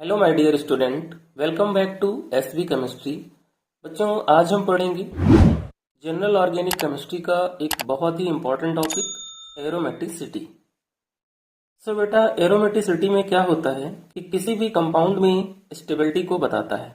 Hello my dear student, welcome back to SV chemistry. बच्चों, आज हम पढ़ेंगे जनरल ऑर्गेनिक केमिस्ट्री का एक बहुत ही इम्पोर्टेंट टॉपिक एरोमेटिसिटी। सो बेटा, एरोमेटिसिटी में क्या होता है कि किसी भी कंपाउंड में स्टेबिलिटी को बताता है।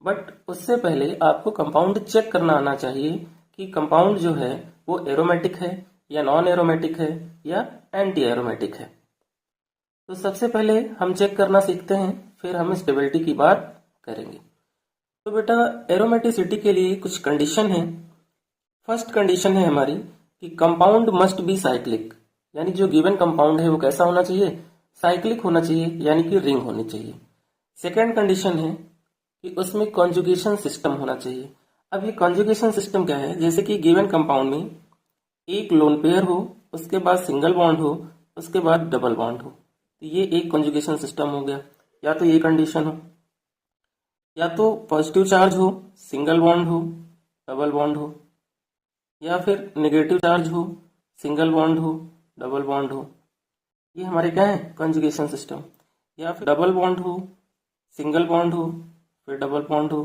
बट उससे पहले आपको कंपाउंड चेक करना आना चाहिए कि कंपाउंड जो है वो एरोमेटिक है या नॉन एरोमेटिक है या एंटी एरोमेटिक है। तो सबसे पहले हम चेक करना सीखते हैं, फिर हम स्टेबिलिटी की बात करेंगे। तो बेटा, एरोमेटिसिटी के लिए कुछ कंडीशन है। फर्स्ट कंडीशन है हमारी कि कंपाउंड मस्ट बी साइक्लिक, यानी जो गिवन कंपाउंड है वो कैसा होना चाहिए, साइक्लिक होना चाहिए, यानी कि रिंग होनी चाहिए। सेकेंड कंडीशन है कि उसमें कॉन्जुगेशन सिस्टम होना चाहिए। अब ये कॉन्जुगेशन सिस्टम क्या है, जैसे कि गिवन कंपाउंड में एक लोन पेयर हो, उसके बाद सिंगल बॉन्ड हो, उसके बाद डबल बॉन्ड हो, तो ये एक कॉन्जुगेशन सिस्टम हो गया। या तो ये कंडीशन हो, या तो पॉजिटिव चार्ज हो, सिंगल बॉन्ड हो, डबल बॉन्ड हो, या फिर नेगेटिव चार्ज हो, सिंगल बॉन्ड हो, डबल बॉन्ड हो। ये हमारे क्या है, कॉन्जुगेशन सिस्टम। या फिर डबल बॉन्ड हो, सिंगल बॉन्ड हो, फिर डबल बॉन्ड हो,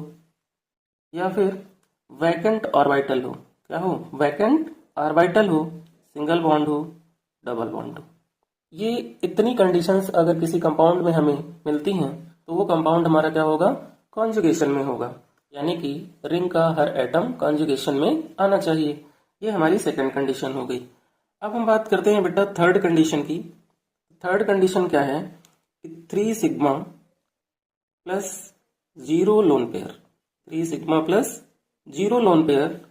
या फिर वैकेंट ऑर्बिटल हो। क्या हो, वैकेंट ऑर्बिटल हो, सिंगल बॉन्ड हो, डबल बॉन्ड हो। ये इतनी कंडीशंस अगर किसी कंपाउंड में हमें मिलती हैं तो वो कंपाउंड हमारा क्या होगा, कॉन्जुगेशन में होगा, यानी कि रिंग का हर एटम कॉन्जुगेशन में आना चाहिए। ये हमारी सेकंड कंडीशन हो गई। अब हम बात करते हैं बेटा थर्ड कंडीशन की। थर्ड कंडीशन क्या है कि 3 sigma plus 0 lone pair, 3 sigma plus 0 lone pair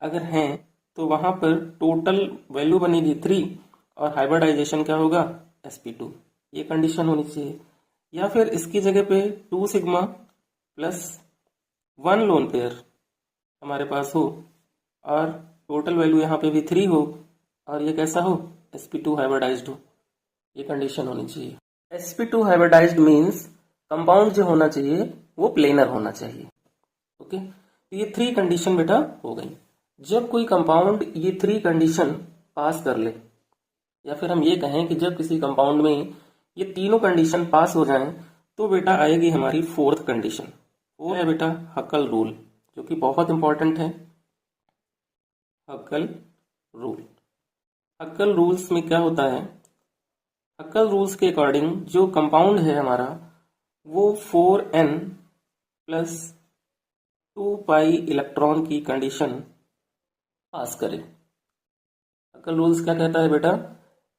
अगर हैं तो वहां पर टोटल वैल्यू बनेगी 3 और हाइब्रिडाइजेशन क्या होगा, sp2। ये कंडीशन होनी चाहिए। या फिर इसकी जगह पे 2 सिग्मा प्लस 1 लोन पेयर हमारे पास हो और टोटल वैल्यू यहाँ पे भी 3 हो और ये कैसा हो, sp2 हाइब्रिडाइज्ड हो। ये कंडीशन होनी चाहिए। sp2 हाइब्रिडाइज्ड मीन्स कंपाउंड जो होना चाहिए वो प्लेनर होना चाहिए। ओके, तो ये 3 कंडीशन बेटा हो गई। जब कोई कंपाउंड ये 3 कंडीशन पास कर ले, या फिर हम ये कहें कि जब किसी कंपाउंड में ये तीनों कंडीशन पास हो जाएं, तो बेटा आएगी हमारी फोर्थ कंडीशन। वो है बेटा हक्कल रूल, जो कि बहुत इंपॉर्टेंट है। हक्कल रूल, हक्कल रूल्स में क्या होता है, हक्कल रूल्स के अकॉर्डिंग जो कंपाउंड है हमारा वो 4n प्लस 2 पाई इलेक्ट्रॉन की कंडीशन पास करे। हक्कल रूल्स क्या कहता है बेटा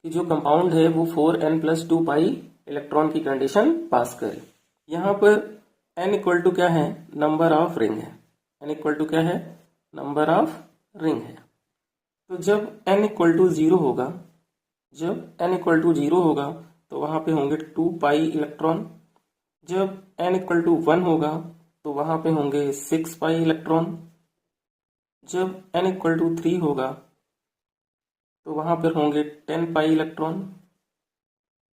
कि जो कंपाउंड है वो 4n प्लस 2 पाई इलेक्ट्रॉन की कंडीशन पास करे। यहाँ पर n इक्वल टू क्या है, नंबर ऑफ रिंग है। n इक्वल टू क्या है, नंबर ऑफ रिंग है। तो जब n इक्वल टू 0 होगा, जब n इक्वल टू 0 होगा तो वहां पे होंगे 2 पाई इलेक्ट्रॉन। जब n इक्वल टू 1 होगा तो वहां पे होंगे 6 पाई इलेक्ट्रॉन। जब n इक्वल टू 3 होगा तो वहां पर होंगे 10 पाई इलेक्ट्रॉन।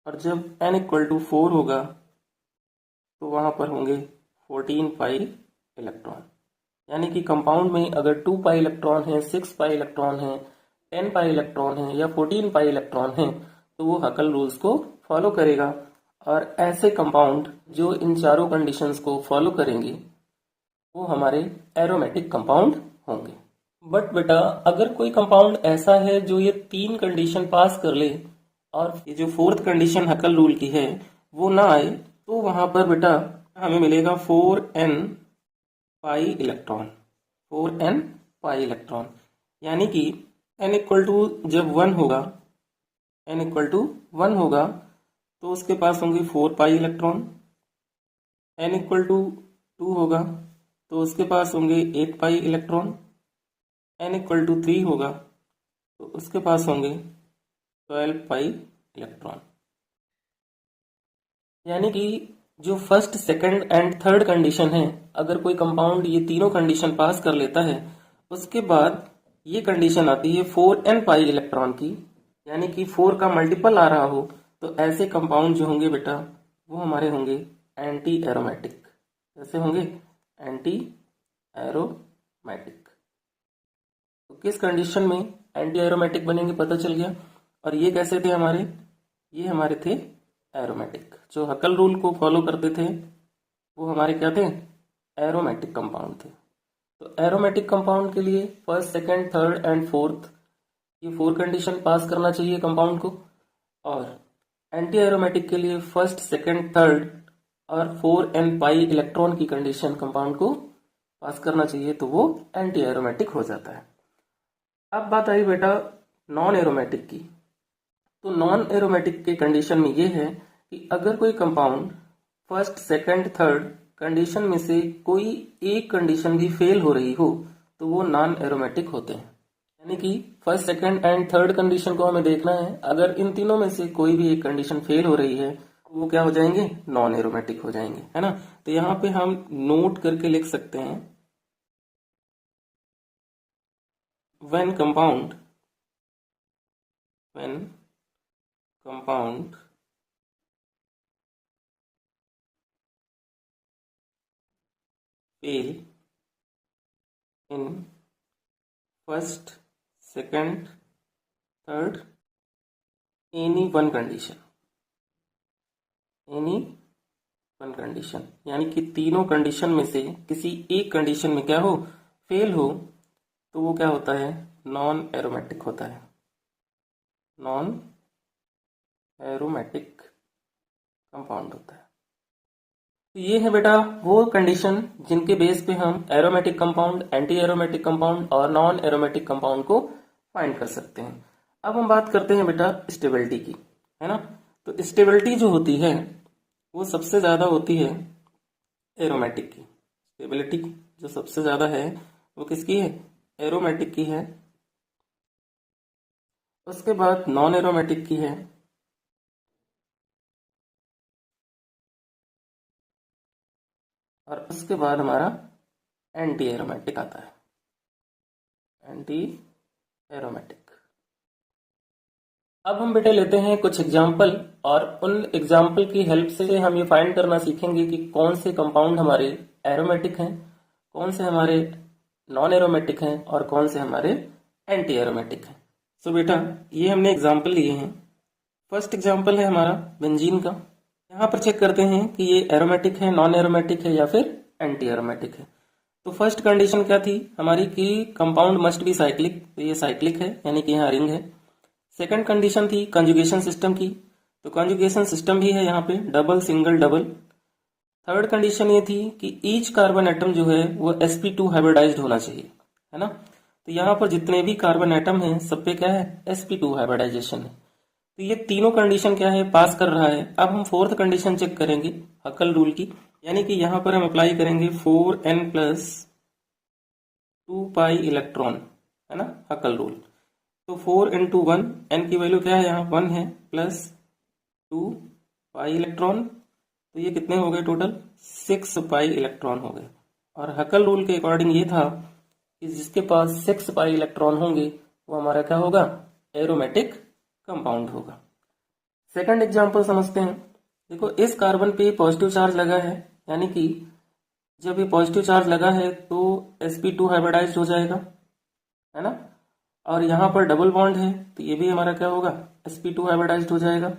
और जब n इक्वल टू 4 होगा तो वहां पर होंगे 14 पाई इलेक्ट्रॉन। यानी कि कंपाउंड में अगर 2 पाई इलेक्ट्रॉन है, 6 पाई इलेक्ट्रॉन है, 10 पाई इलेक्ट्रॉन है या 14 पाई इलेक्ट्रॉन है तो वो हकल रूल्स को फॉलो करेगा। और ऐसे कंपाउंड जो इन चारों कंडीशंस को फॉलो करेंगे वो हमारे एरोमेटिक कंपाउंड होंगे। बट बेटा, अगर कोई कंपाउंड ऐसा है जो ये 3 कंडीशन पास कर ले और ये जो फोर्थ कंडीशन हकल रूल की है वो ना आए, तो वहां पर बेटा हमें मिलेगा 4n pi electron, 4n pi electron. यानी कि n इक्वल टू जब 1 होगा, n इक्वल टू 1 होगा तो उसके पास होंगे 4 pi electron. n equal to 2 होगा तो उसके पास होंगे 8 pi electron. n equal to 3 होगा तो उसके पास होंगे 12 पाई इलेक्ट्रॉन। यानी कि जो first, second and third condition है, अगर कोई कंपाउंड ये तीनों कंडीशन पास कर लेता है उसके बाद ये कंडीशन आती है 4n पाई इलेक्ट्रॉन की, यानी कि 4 का मल्टीपल आ रहा हो, तो ऐसे कंपाउंड जो होंगे बेटा वो हमारे होंगे एंटी एरोमेटिक। कैसे होंगे, एंटी एरोमेटिक। तो किस कंडीशन में एंटी एरोमेटिक बनेंगे पता चल गया। और ये कैसे थे हमारे, ये हमारे थे एरोमेटिक। जो हकल रूल को फॉलो करते थे वो हमारे क्या थे, एरोमेटिक कंपाउंड थे। तो एरोमेटिक कंपाउंड के लिए first, second, third and fourth, ये 4 कंडीशन पास करना चाहिए कंपाउंड को। और एंटी एरोमेटिक के लिए फर्स्ट, सेकंड, थर्ड और 4 एन पाई इलेक्ट्रॉन की कंडीशन कंपाउंड को पास करना चाहिए, तो वो एंटी एरोमेटिक हो जाता है। अब बात आई बेटा नॉन एरोमेटिक की। तो नॉन एरोमेटिक के कंडीशन में ये है कि अगर कोई compound first, second, third condition में से कोई एक कंडीशन भी फेल हो रही हो तो वो नॉन एरोमेटिक होते हैं। यानी कि first, second and third condition को हमें देखना है, अगर इन तीनों में से कोई भी एक कंडीशन फेल हो रही है तो वो क्या हो जाएंगे, नॉन एरोमेटिक हो जाएंगे, है ना। तो यहाँ पे हम नोट करके लिख सकते हैं, when compound fail in first, second, third any one condition, यानी कि तीनों कंडीशन में से किसी एक कंडीशन में क्या हो, फेल हो, तो वो क्या होता है, नॉन एरोमेटिक होता है। नॉन एरोमेटिक कंपाउंड होता है। तो ये है बेटा वो कंडीशन जिनके बेस पे हम aromatic compound, anti aromatic compound और नॉन एरोमेटिक कंपाउंड को फाइंड कर सकते हैं। अब हम बात करते हैं बेटा स्टेबिलिटी की, है ना। तो स्टेबिलिटी जो होती है वो सबसे ज्यादा होती है एरोमेटिक की। स्टेबिलिटी जो सबसे ज्यादा है वो किसकी है, एरोमेटिक की है। उसके बाद नॉन एरोमेटिक की है, और उसके बाद हमारा एंटी एरोमेटिक आता है, एंटी एरोमेटिक। अब हम बेटे लेते हैं कुछ एग्जाम्पल, और उन एग्जाम्पल की हेल्प से हम ये फाइंड करना सीखेंगे कि कौन से कंपाउंड हमारे एरोमेटिक हैं, कौन से हमारे नॉन एरोमेटिक हैं और कौन से हमारे एंटी एरोमेटिक हैं। सो बेटा ये हमने एग्जाम्पल लिए हैं। फर्स्ट एग्जाम्पल है हमारा बेंजीन का। यहाँ पर चेक करते हैं कि ये एरोमेटिक है, नॉन एरोमेटिक है या फिर एंटी एरोमेटिक है। तो फर्स्ट कंडीशन क्या थी हमारी कि कंपाउंड मस्ट बी साइक्लिक, तो ये साइक्लिक है यानी कि यहाँ रिंग है। सेकंड कंडीशन थी कंजुगेशन सिस्टम की, तो कंजुगेशन सिस्टम भी है यहाँ पे, double, single, double. Third condition ये थी कि ईच कार्बन एटम जो है वो sp2 हाइब्रिडाइज्ड होना चाहिए, है ना। तो यहाँ पर जितने भी कार्बन एटम हैं सब पे क्या है, sp2 हाइब्रिडाइजेशन है। तो ये तीनों कंडीशन क्या है, पास कर रहा है। अब हम फोर्थ कंडीशन चेक करेंगे हकल रूल की, यानी कि यहाँ पर हम अप्लाई करेंगे 4n प्लस 2 पाई इलेक्ट्रॉन, है ना, हकल रूल। तो 4 इंटू 1, एन की वैल्यू क्या है यहाँ 1 है, प्लस 2 पाई इलेक्ट्रॉन, तो ये कितने हो गए टोटल, 6 पाई इलेक्ट्रॉन हो गए। और हकल रूल के अकॉर्डिंग ये था कि जिसके पास 6 पाई इलेक्ट्रॉन होंगे वो हमारा क्या होगा, एरोमेटिक कंपाउंड होगा। सेकंड एग्जांपल समझते हैं। देखो इस कार्बन पे पॉजिटिव चार्ज लगा है, यानी कि जब ये पॉजिटिव चार्ज लगा है तो sp2 हाइब्रिडाइज्ड हो जाएगा, है ना। और यहाँ पर डबल बॉन्ड है तो ये भी हमारा क्या होगा, sp2 हाइब्रिडाइज्ड हो जाएगा।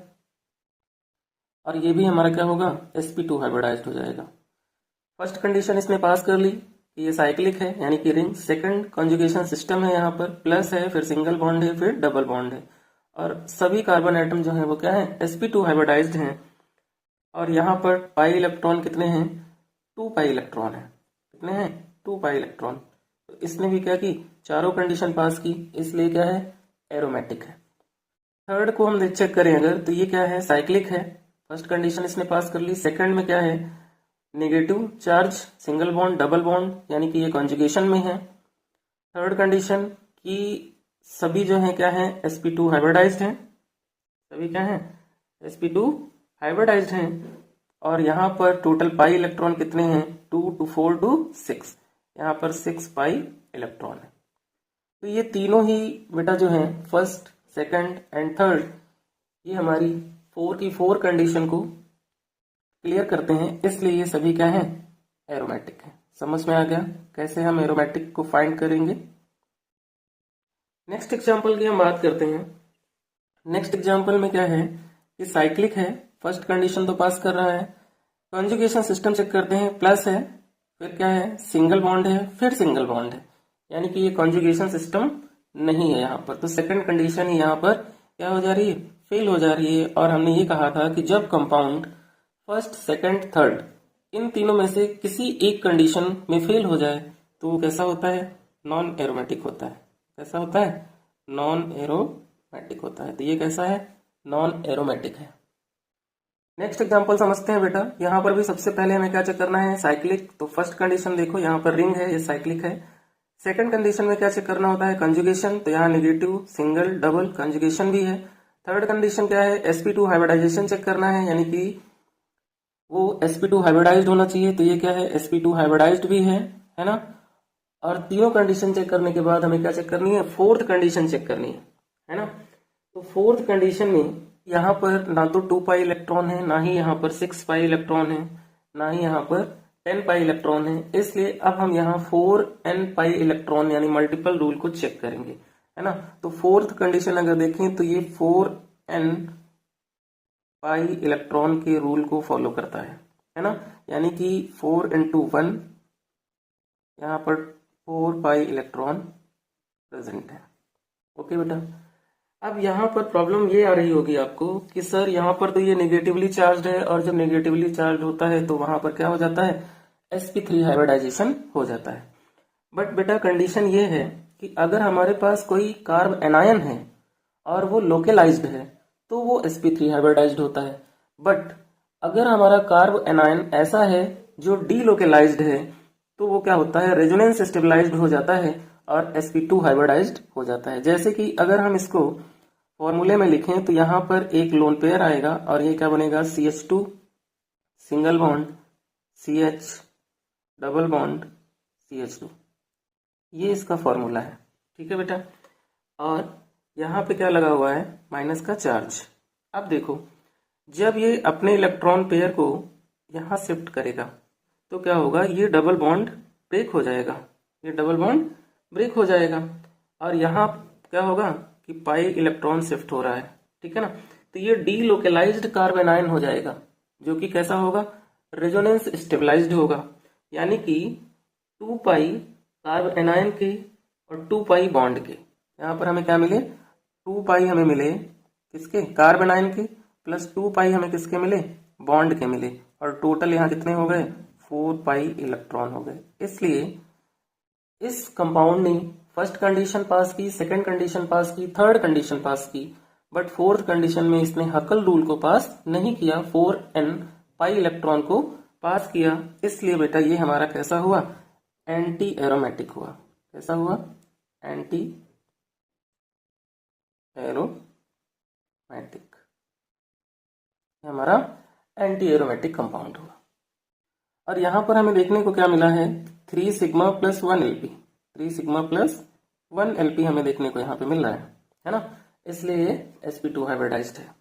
और ये भी हमारा क्या होगा, sp2 हाइब्रिडाइज्ड हो जाएगा। फर्स्ट कंडीशन इसने पास कर ली कि ये साइक्लिक है यानी कि रिंग। सेकंड कंजुगेशन सिस्टम है, यहाँ पर प्लस है, फिर सिंगल बॉन्ड है, फिर डबल बॉन्ड है, और सभी कार्बन एटम जो है वो क्या है, sp2 हाइब्रिडाइज्ड हैं। और यहाँ पर पाई इलेक्ट्रॉन कितने हैं, 2 पाई इलेक्ट्रॉन है, कितने हैं, 2 पाई इलेक्ट्रॉन। तो इसने भी क्या की, चारों कंडीशन पास की, इसलिए क्या है, एरोमेटिक है। थर्ड को हम चेक करें अगर, तो ये क्या है, साइक्लिक है। फर्स्ट कंडीशन इसने पास कर ली। सेकंड में क्या है, negative charge, single bond, double bond, यानी कि ये कॉन्जुगेशन में है। थर्ड कंडीशन की सभी जो है क्या है, sp2 हाइब्रिडाइज्ड हैं, सभी क्या है, sp2 हाइब्रिडाइज्ड हैं। और यहाँ पर टोटल पाई इलेक्ट्रॉन कितने हैं, 2 to 4 to 6, यहाँ पर 6 पाई इलेक्ट्रॉन है। तो ये तीनों ही बेटा जो है फर्स्ट, सेकंड एंड थर्ड, ये हमारी 4 की 4 कंडीशन को क्लियर करते हैं, इसलिए ये सभी क्या है, एरोमेटिक है। समझ में आ गया कैसे हम एरोमेटिक को फाइंड करेंगे। नेक्स्ट एग्जांपल की हम बात करते हैं। नेक्स्ट एग्जांपल में क्या है कि साइक्लिक है, फर्स्ट कंडीशन तो पास कर रहा है। कॉन्जुगेशन सिस्टम चेक करते हैं, प्लस है, फिर क्या है, सिंगल बॉन्ड है, फिर सिंगल बॉन्ड है, यानी कि ये कॉन्जुगेशन सिस्टम नहीं है यहाँ पर। तो सेकंड कंडीशन ही यहाँ पर क्या हो जा रही है, फेल हो जा रही है। और हमने ये कहा था कि जब compound first, second, third in तीनों में से किसी एक कंडीशन में फेल हो जाए तो वो कैसा होता है, नॉन एरोमेटिक होता है। कैसा होता है, नॉन एरोमेटिक होता है। तो ये कैसा है, नॉन एरोमेटिक है। नेक्स्ट एग्जांपल समझते हैं बेटा। यहाँ पर भी सबसे पहले हमें क्या चेक करना है, साइक्लिक। तो फर्स्ट कंडीशन देखो, यहाँ पर रिंग है, ये साइक्लिक है। सेकंड कंडीशन में क्या चेक करना होता है, कंजुगेशन। तो यहाँ नेगेटिव, सिंगल, डबल कंजुगेशन भी है। थर्ड कंडीशन क्या है, sp2 हाइब्रिडाइजेशन चेक करना है, यानी कि वो sp2 हाइब्रिडाइज्ड होना चाहिए। तो ये क्या है, sp2 हाइब्रिडाइज्ड भी है ना। और तीनों कंडीशन चेक करने के बाद हमें क्या चेक करनी है, फोर्थ कंडीशन चेक करनी है ना। तो फोर्थ कंडीशन में यहाँ पर ना तो 2 पाई इलेक्ट्रॉन है, ना ही यहाँ पर 6 पाई इलेक्ट्रॉन है, ना ही यहाँ पर 10 पाई इलेक्ट्रॉन है। इसलिए अब हम यहाँ 4n पाई इलेक्ट्रॉन यानी मल्टीपल रूल को चेक करेंगे, है ना। तो फोर्थ कंडीशन अगर देखें तो ये 4n पाई इलेक्ट्रॉन के रूल को फॉलो करता है ना। यानी कि 4 into 1, यहाँ पर 4 पाई इलेक्ट्रॉन प्रेजेंट है। ओके बेटा, अब यहाँ पर प्रॉब्लम ये आ रही होगी आपको कि सर यहाँ पर तो ये नेगेटिवली चार्ज्ड है, और जब नेगेटिवली चार्ज होता है तो वहां पर क्या हो जाता है, sp3 हाइब्रिडाइजेशन हो जाता है। बट बेटा कंडीशन ये है कि अगर हमारे पास कोई कार्ब एनायन है और वो लोकेलाइज्ड है तो वो sp3 हाइब्रिडाइज्ड होता है। बट अगर हमारा कार्ब एनायन ऐसा है जो डीलोकेलाइज्ड है तो वो क्या होता है, रेजोनेंस स्टेबलाइज्ड हो जाता है और sp2 हाइब्रिडाइज्ड हो जाता है। जैसे कि अगर हम इसको फॉर्मूले में लिखें तो यहाँ पर एक लोन पेयर आएगा और ये क्या बनेगा, CH2 single bond CH double bond CH2, ये इसका फॉर्मूला है। ठीक है बेटा, और यहाँ पे क्या लगा हुआ है, माइनस का चार्ज। अब देखो, जब ये अपने इलेक्ट्रॉन पेयर को यहाँ शिफ्ट करेगा तो क्या होगा, ये डबल बॉन्ड ब्रेक हो जाएगा, ये डबल बॉन्ड ब्रेक हो जाएगा। और यहाँ क्या होगा कि पाई इलेक्ट्रॉन शिफ्ट हो रहा है, ठीक है ना। तो ये डीलोकेलाइज्ड कार्ब एनायन हो जाएगा, जो कि कैसा होगा, रेजोनेंस स्टेबलाइज्ड होगा। यानी कि 2 पाई कार्ब एनायन के और 2 पाई बॉन्ड के, यहाँ पर हमें क्या मिले, 2 पाई हमें मिले किसके, कार्ब एनायन के, प्लस 2 पाई हमें किसके मिले, बॉन्ड के मिले। और टोटल यहाँ कितने हो गए, 4 पाई इलेक्ट्रॉन हो गए। इसलिए इस कंपाउंड ने फर्स्ट कंडीशन पास की, सेकंड कंडीशन पास की, थर्ड कंडीशन पास की, बट फोर्थ कंडीशन में इसने हकल रूल को पास नहीं किया, 4n पाई इलेक्ट्रॉन को पास किया। इसलिए बेटा ये हमारा कैसा हुआ, एंटी एरोमेटिक हुआ। कैसा हुआ, एंटी एरोमेटिक, हमारा एंटी एरोमेटिक कंपाउंड हुआ। और यहां पर हमें देखने को क्या मिला है, 3 sigma plus 1 LP, 3 sigma plus 1 LP हमें देखने को यहाँ पे मिल रहा है ना। इसलिए ये sp2 हाइब्रिडाइज्ड है।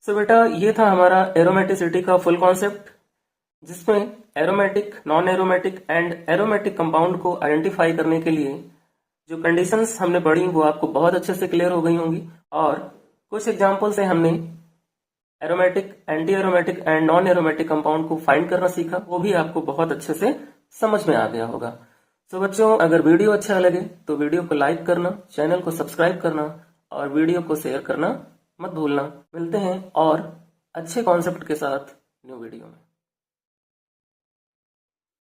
सो बेटा ये था हमारा एरोमेटिसिटी का फुल कॉन्सेप्ट, जिसमें aromatic, non aromatic and aromatic compound को आइडेंटिफाई करने के लिए जो कंडीशंस हमने पढ़ी वो आपको बहुत अच्छे से क्लियर हो गई होंगी। और कुछ एग्जाम्पल से हमने aromatic, anti aromatic and non aromatic compound को फाइंड करना सीखा, वो भी आपको बहुत अच्छे से समझ में आ गया होगा। सो बच्चों, अगर वीडियो अच्छा लगे तो वीडियो को लाइक करना, चैनल को सब्सक्राइब करना और वीडियो को शेयर करना मत भूलना। मिलते हैं और अच्छे कॉन्सेप्ट के साथ न्यू वीडियो में।